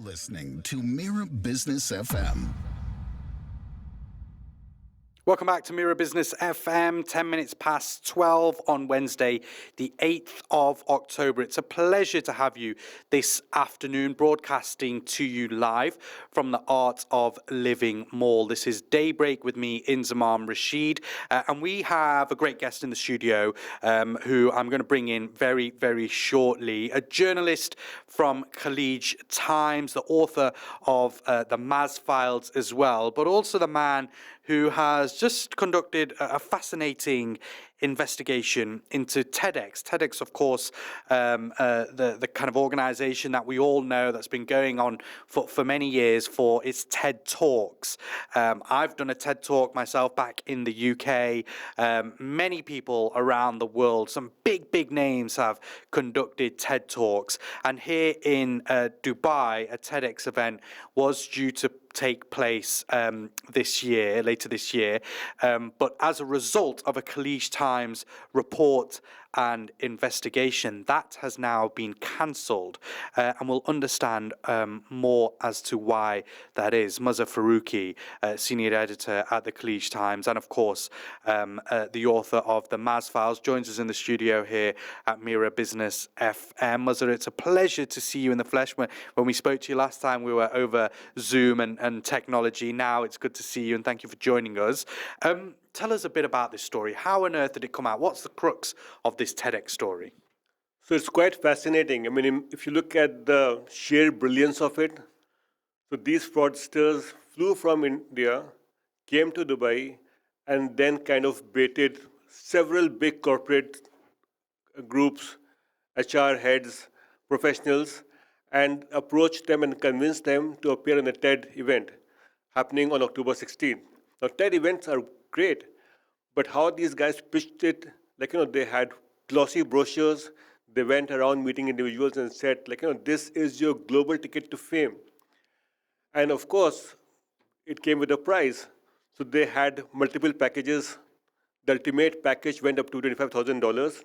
listening to Mira Business FM. Welcome back to Mira Business FM, 10 minutes past 12 on Wednesday, the 8th of October. It's a pleasure to have you this afternoon, broadcasting to you live from the Art of Living Mall. This is Daybreak with me, Inzamam Rashid, and we have a great guest in the studio who I'm going to bring in very, very shortly. A journalist from Khaleej Times, the author of the Mazz files as well, but also the man who has just conducted a fascinating investigation into TEDx. TEDx, of course, the kind of organization that we all know that's been going on for many years for its TED Talks. I've done a TED Talk myself back in the UK. Many people around the world, some big names have conducted TED Talks. And here in Dubai, a TEDx event was due to take place later this year. But as a result of a Khaleej Times report and investigation, that has now been cancelled. And we'll understand more as to why that is. Mazhar Farooqui, senior editor at the Khaleej Times, and of course, the author of the Mazz files, joins us in the studio here at Mira Business FM. Mazhar, it's a pleasure to see you in the flesh. When we spoke to you last time, we were over Zoom and technology. Now it's good to see you, and thank you for joining us. Tell us a bit about this story. How on earth did it come out? What's the crux of this TEDx story? So it's quite fascinating. I mean, if you look at the sheer brilliance of it, so these fraudsters flew from India, came to Dubai, and then kind of baited several big corporate groups, HR heads, professionals, and approached them and convinced them to appear in a TED event happening on October 16th. Now, TED events are great, but how these guys pitched it, they had glossy brochures. They went around meeting individuals and said, this is your global ticket to fame. And of course, it came with a price. So they had multiple packages. The ultimate package went up to $25,000,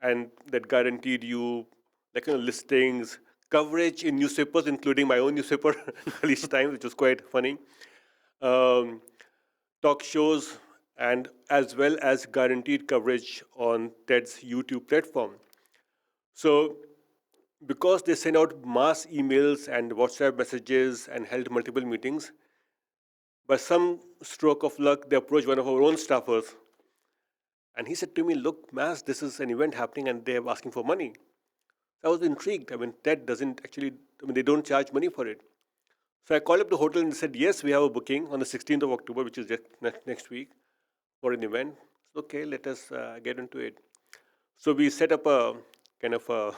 and that guaranteed you, listings, coverage in newspapers, including my own newspaper, Khaleej Times, which was quite funny. Talk shows, and as well as guaranteed coverage on TED's YouTube platform. So because they sent out mass emails and WhatsApp messages and held multiple meetings, by some stroke of luck, they approached one of our own staffers. And he said to me, look, Mazz, this is an event happening and they're asking for money. So I was intrigued. I mean, TED doesn't actually, they don't charge money for it. So I called up the hotel and said, yes, we have a booking on the 16th of October, which is just next week, for an event. So, okay, let us get into it. So we set up a kind of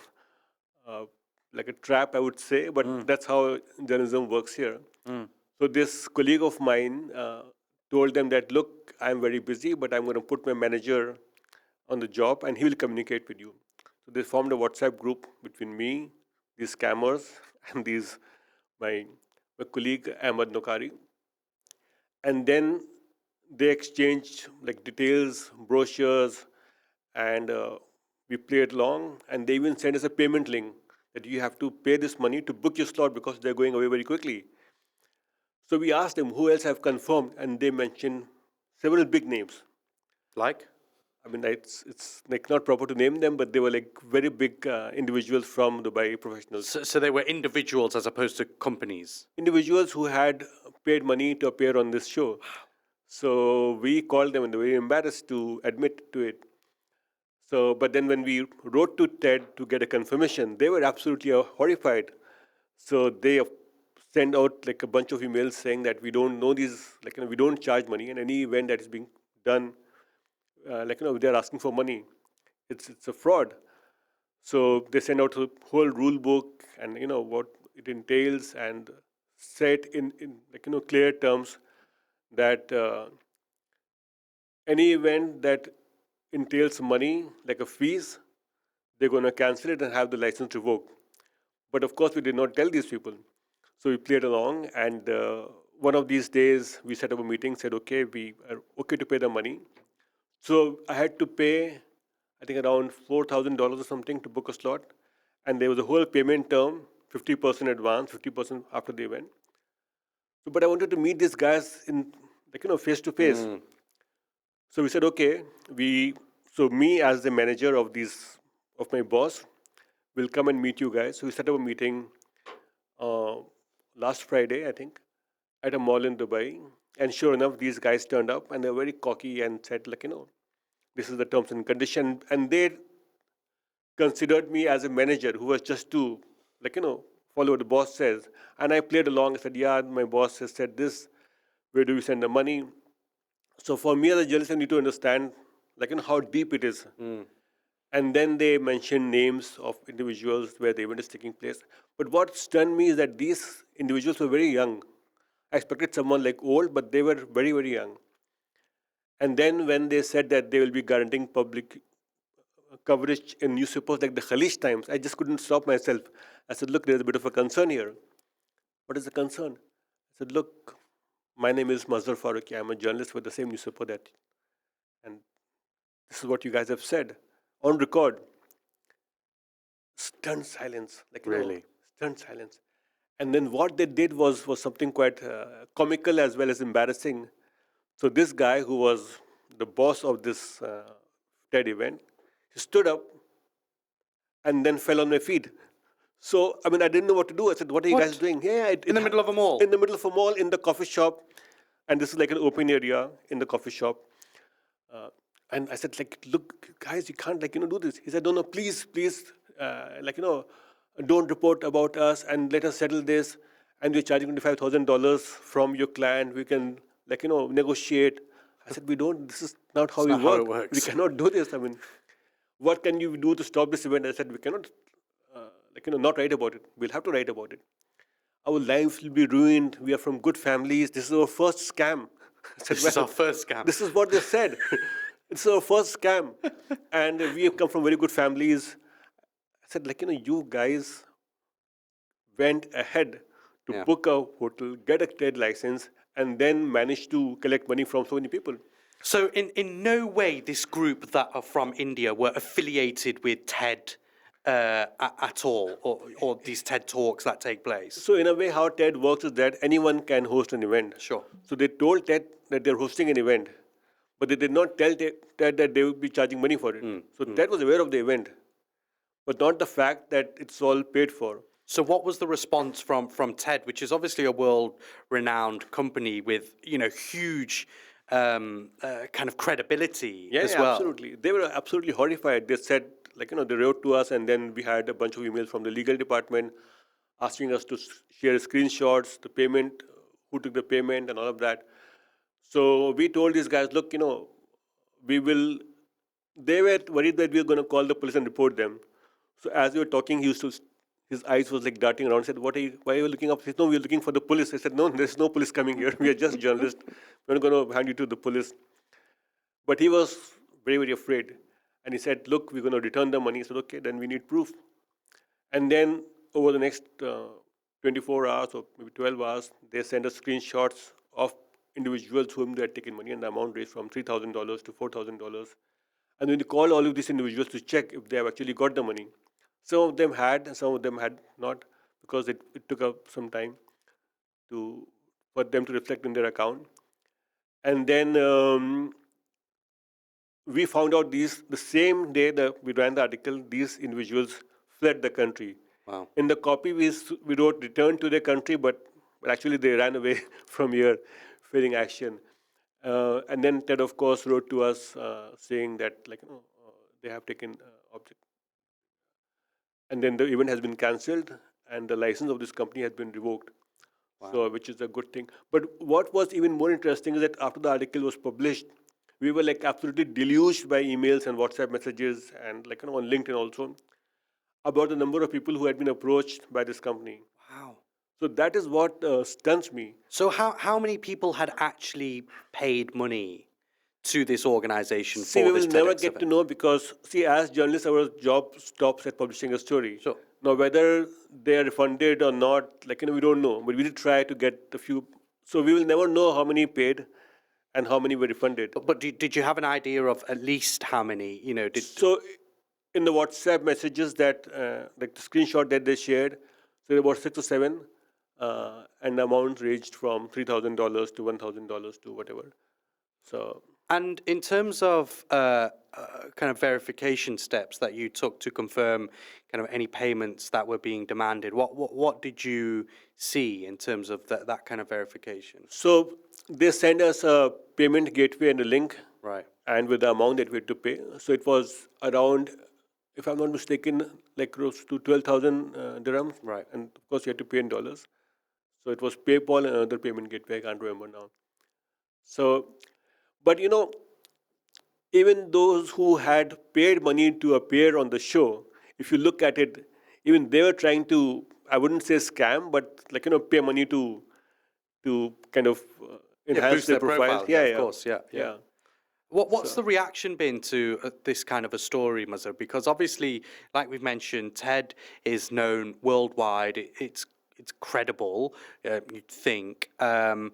like a trap, I would say, but that's how journalism works here. So this colleague of mine told them that, look, I'm very busy, but I'm going to put my manager on the job and he will communicate with you. So they formed a WhatsApp group between me, these scammers, and my colleague Ahmed Nokari. And then they exchanged details, brochures, and we played along. And they even sent us a payment link that you have to pay this money to book your slot because they're going away very quickly. So we asked them who else have confirmed, and they mentioned several big names. Like? I mean, it's not proper to name them, but they were very big individuals from Dubai, professionals. So they were individuals as opposed to companies? Individuals who had paid money to appear on this show. So we called them and they were embarrassed to admit to it. So, but then when we wrote to TED to get a confirmation, they were absolutely horrified. So they sent out a bunch of emails saying that we don't know these, we don't charge money, and any event that is being done, they're asking for money. It's a fraud. So they send out a whole rule book and what it entails, and said in clear terms that any event that entails money, like a fees, they're going to cancel it and have the license revoked. But of course, we did not tell these people. So we played along, and one of these days, we set up a meeting, said, okay, we are okay to pay the money. So I had to pay, I think, around $4,000 or something to book a slot. And there was a whole payment term, 50% advance, 50% after the event. So, but I wanted to meet these guys in, face to face. So we said, okay, so me as the manager of my boss, will come and meet you guys. So we set up a meeting last Friday, I think, at a mall in Dubai. And sure enough, these guys turned up and they were very cocky and said, this is the terms and condition. And they considered me as a manager who was just to, follow what the boss says. And I played along. I said, yeah, my boss has said this. Where do we send the money? So for me as a journalist, I need to understand, how deep it is. And then they mentioned names of individuals where the event is taking place. But what stunned me is that these individuals were very young. I expected someone old, but they were very, very young. And then when they said that they will be guaranteeing public coverage in newspapers like the Khaleej Times, I just couldn't stop myself. I said, look, there's a bit of a concern here. What is the concern? I said, look, my name is Mazhar Farooqui. I'm a journalist for the same newspaper and this is what you guys have said on record. Stunned silence. Really? Stunned silence. And then what they did was something quite comical as well as embarrassing. So this guy who was the boss of this TED event, he stood up and then fell on my feet. So, I didn't know what to do. I said, what are you guys doing? Yeah, in the middle of a mall? In the middle of a mall, in the coffee shop. And this is an open area in the coffee shop. And I said, look, guys, you can't, do this. He said, no, please, don't report about us and let us settle this. And we're charging $25,000 from your client. We can, negotiate. I said, this is not how we work. It works. We cannot do this. What can you do to stop this event? I said, we cannot, not write about it. We'll have to write about it. Our lives will be ruined. We are from good families. This is our first scam. I said, this is our first scam. This is what they said. It's our first scam. And we have come from very good families. I said, you guys went ahead to book a hotel, get a TED license, and then managed to collect money from so many people. So in no way this group that are from India were affiliated with TED at all, or these TED Talks that take place? So in a way, how TED works is that anyone can host an event. Sure. So they told TED that they're hosting an event, but they did not tell TED that they would be charging money for it. So TED was aware of the event, but not the fact that it's all paid for. So what was the response from TED, which is obviously a world-renowned company with huge kind of credibility as well? Absolutely. They were absolutely horrified. They said, they wrote to us, and then we had a bunch of emails from the legal department asking us to share screenshots, the payment, who took the payment, and all of that. So we told these guys, look, they were worried that we were going to call the police and report them. So as we were talking, his eyes was darting around. He said, why are you looking up? He said, no, we're looking for the police. I said, no, there's no police coming here. We are just journalists. We're not going to hand you to the police. But he was very, very afraid. And he said, look, we're going to return the money. I said, okay, then we need proof. And then over the next 24 hours or maybe 12 hours, they sent us screenshots of individuals whom they had taken money, and the amount raised from $3,000 to $4,000. And when they called all of these individuals to check if they have actually got the money, some of them had, and some of them had not, because it took up some time for them to reflect in their account. And then we found out the same day that we ran the article, these individuals fled the country. Wow. In the copy, we wrote return to their country, but actually they ran away from here, fearing action. And then TED, of course, wrote to us saying that they have taken object. And then the event has been cancelled, and the license of this company has been revoked. Wow. So, which is a good thing. But what was even more interesting is that after the article was published, we were absolutely deluged by emails and WhatsApp messages and on LinkedIn also about the number of people who had been approached by this company. Wow. So that is what stuns me. So how many people had actually paid money to this organization for this TEDx we will never get event? to know because, as journalists, our job stops at publishing a story. Sure. Now, whether they are refunded or not, we don't know. But we did try to get a few. So we will never know how many paid and how many were refunded. But did you have an idea of at least how many? So in the WhatsApp messages that, the screenshot that they shared, So about 6 or 7, and the amount ranged from $3,000 to $1,000 to whatever. So. And in terms of kind of verification steps that you took to confirm kind of any payments that were being demanded, what did you see in terms of that kind of verification? So they send us a payment gateway and a link, Right. and with the amount that we had to pay. So it was around, if I'm not mistaken, like close to 12,000 dirhams. Right. And of course, you had to pay in dollars. So it was PayPal and another payment gateway. I can't remember now. So, but even those who had paid money to appear on the show, if you look at it, even they were trying to, I wouldn't say scam, but like, pay money to kind of enhance boost their their profile. profile, of course, yeah. What's So- the reaction been to this kind of a story, Mazhar? Because obviously, like we've mentioned, TED is known worldwide. It's credible, you'd think. Have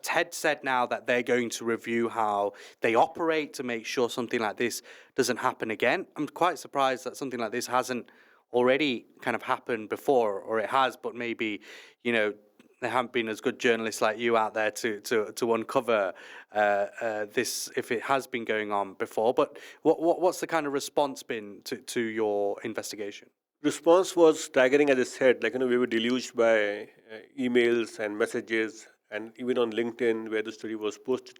TED said now that they're going to review how they operate to make sure something like this doesn't happen again? I'm quite surprised that something like this hasn't already kind of happened before, or it has, but maybe, there haven't been as good journalists like you out there to uncover this if it has been going on before. But what's the kind of response been to your investigation? Response was staggering, as I said. Like, we were deluged by emails and messages, and even on LinkedIn, where the story was posted,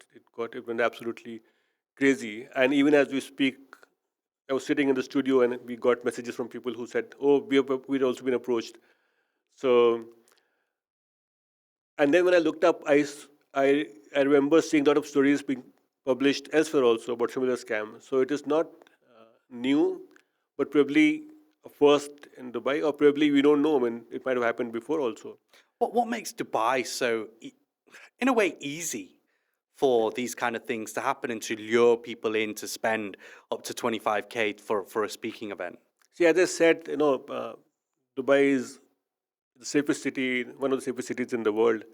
it went absolutely crazy. And even as we speak, I was sitting in the studio, and we got messages from people who said, "Oh, we'd also been approached." So, and then when I looked up, I remember seeing a lot of stories being published elsewhere also about similar scam. So it is not new, but probably first in Dubai, or probably we don't know. I mean, it might have happened before also. What makes Dubai so, in a way, easy for these kind of things to happen and to lure people in to spend up to 25K for a speaking event? See, as I said, Dubai is the safest city, one of the safest cities in the world.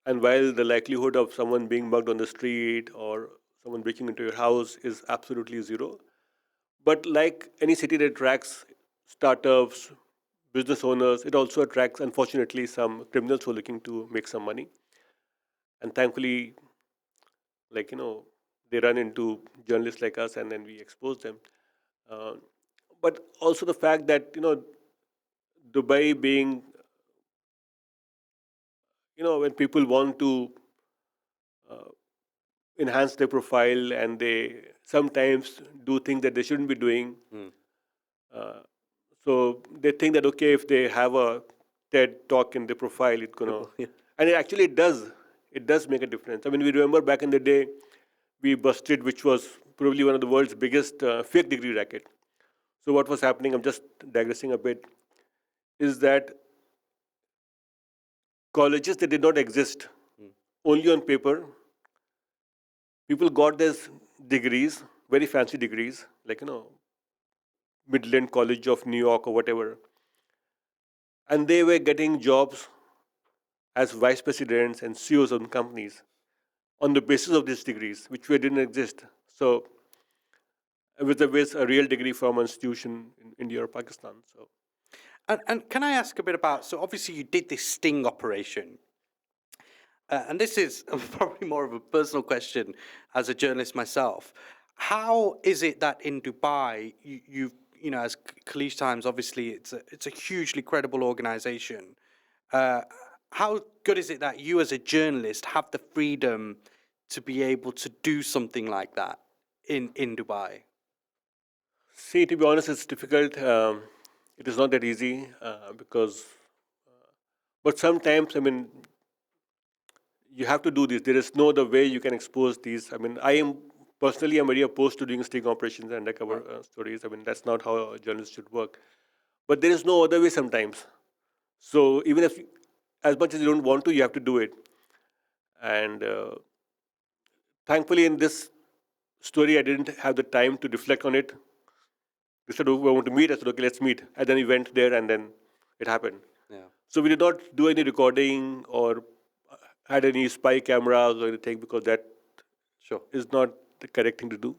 And while the likelihood of someone being mugged on the street or someone breaking into your house is absolutely zero, but like any city that attracts startups, business owners, it also attracts, unfortunately, some criminals who are looking to make some money. And thankfully, like, they run into journalists like us, and then we expose them. Uh, but also the fact that, Dubai being, when people want to uh, enhance their profile, and they sometimes do things that they shouldn't be doing. Uh, so they think that, okay, if they have a TED talk in their profile, it's gonna, Yeah. and it does. It does make a difference. I mean, we remember back in the day, we busted, which was probably one of the world's biggest fake degree racket. So what was happening? I'm just digressing a bit. Is that colleges that did not exist, only on paper, people got these degrees, very fancy degrees, like, Midland College of New York or whatever. And they were getting jobs as vice presidents and CEOs of companies on the basis of these degrees, which didn't exist. So, with a real degree from an institution in India or Pakistan. So, And can I ask a bit about, so obviously you did this sting operation. And this is probably more of a personal question as a journalist myself. How is it that in Dubai, as Khaleej Times, obviously it's a hugely credible organization. How good is it that you as a journalist have the freedom to be able to do something like that in Dubai? see, to be honest, it's difficult. It is not that easy because, but sometimes, I mean, you have to do this. There is no other way you can expose these. I mean, personally, I'm very opposed to doing sting operations and undercover stories. I mean, that's not how a journalist should work. But there is no other way sometimes. So even if, as much as you don't want to, you have to do it. And thankfully, in this story, I didn't have the time to reflect on it. They said, "Oh, we want to meet." I said, "Okay, let's meet." And then we went there, and then it happened. Yeah. So we did not do any recording or had any spy cameras or anything, because that Sure. is not the correct thing to do.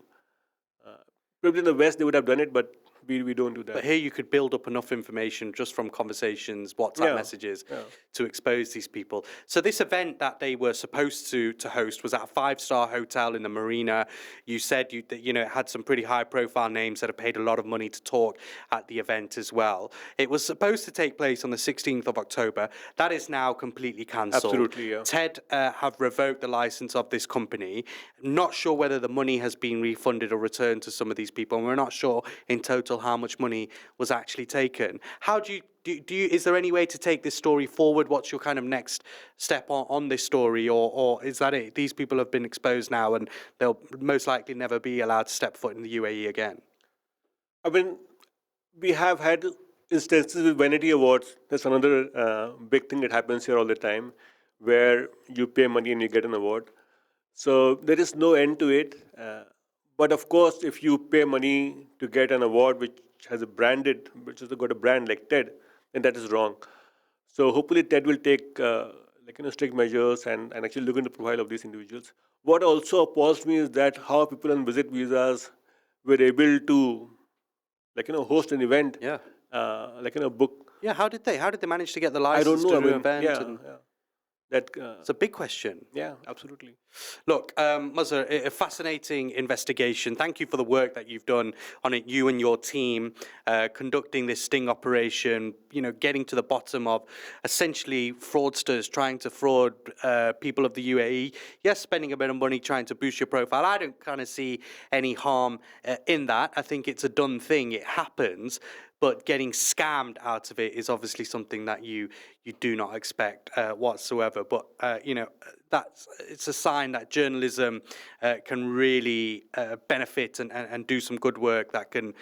Probably in the West they would have done it, but we don't do that. But here you could build up enough information just from conversations, WhatsApp messages, to expose these people. So this event that they were supposed to host was at a 5-star hotel in the Marina. You said that it had some pretty high-profile names that have paid a lot of money to talk at the event as well. It was supposed to take place on the 16th of October. That is now completely cancelled. Absolutely, yeah. TED have revoked the license of this company. Not sure whether the money has been refunded or returned to some of these people, and we're not sure in total how much money was actually taken. How do you is there any way to take this story forward? What's your kind of next step on this story, or is that it? These people have been exposed now, and they'll most likely never be allowed to step foot in the UAE again. I mean, we have had instances with vanity awards. That's another big thing that happens here all the time, where you pay money and you get an award. So there is no end to it. But of course, if you pay money to get an award which has got a brand like TED, then that is wrong. So hopefully TED will take strict measures and actually look into the profile of these individuals. What also appalls me is that how people on visit visas were able to host an event, book. Yeah, how did they manage to get the license I don't know. to do an event? It's a big question. Yeah, absolutely. Look, Mazhar, a fascinating investigation. Thank you for the work that you've done on it, you and your team, conducting this sting operation, getting to the bottom of essentially fraudsters trying to fraud people of the UAE. Yes, spending a bit of money trying to boost your profile. I don't kind of see any harm in that. I think it's a done thing. It happens. But getting scammed out of it is obviously something that you do not expect whatsoever. But it's a sign that journalism can really benefit and do some good work that can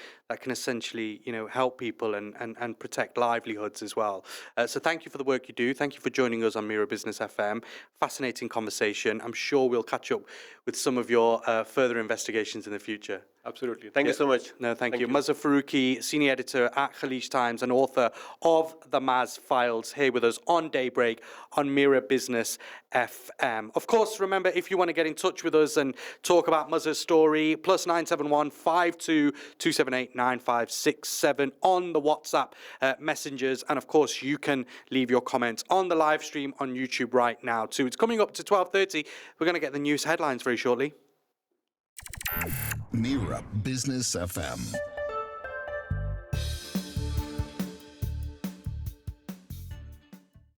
essentially help people and protect livelihoods as well. So thank you for the work you do. Thank you for joining us on Mira Business FM. Fascinating conversation. I'm sure we'll catch up with some of your further investigations in the future. Absolutely. Thank you so much. No, thank you. Mazhar Farooqui, senior editor at Khaleej Times and author of the Mazz Files, here with us on Daybreak on Mira Business FM. Of course, remember, if you want to get in touch with us and talk about Mazhar's story, +971 52 278 9567 on the WhatsApp messengers. And of course, you can leave your comments on the live stream on YouTube right now too. It's coming up to 12:30. We're going to get the news headlines very shortly. Mira Business FM.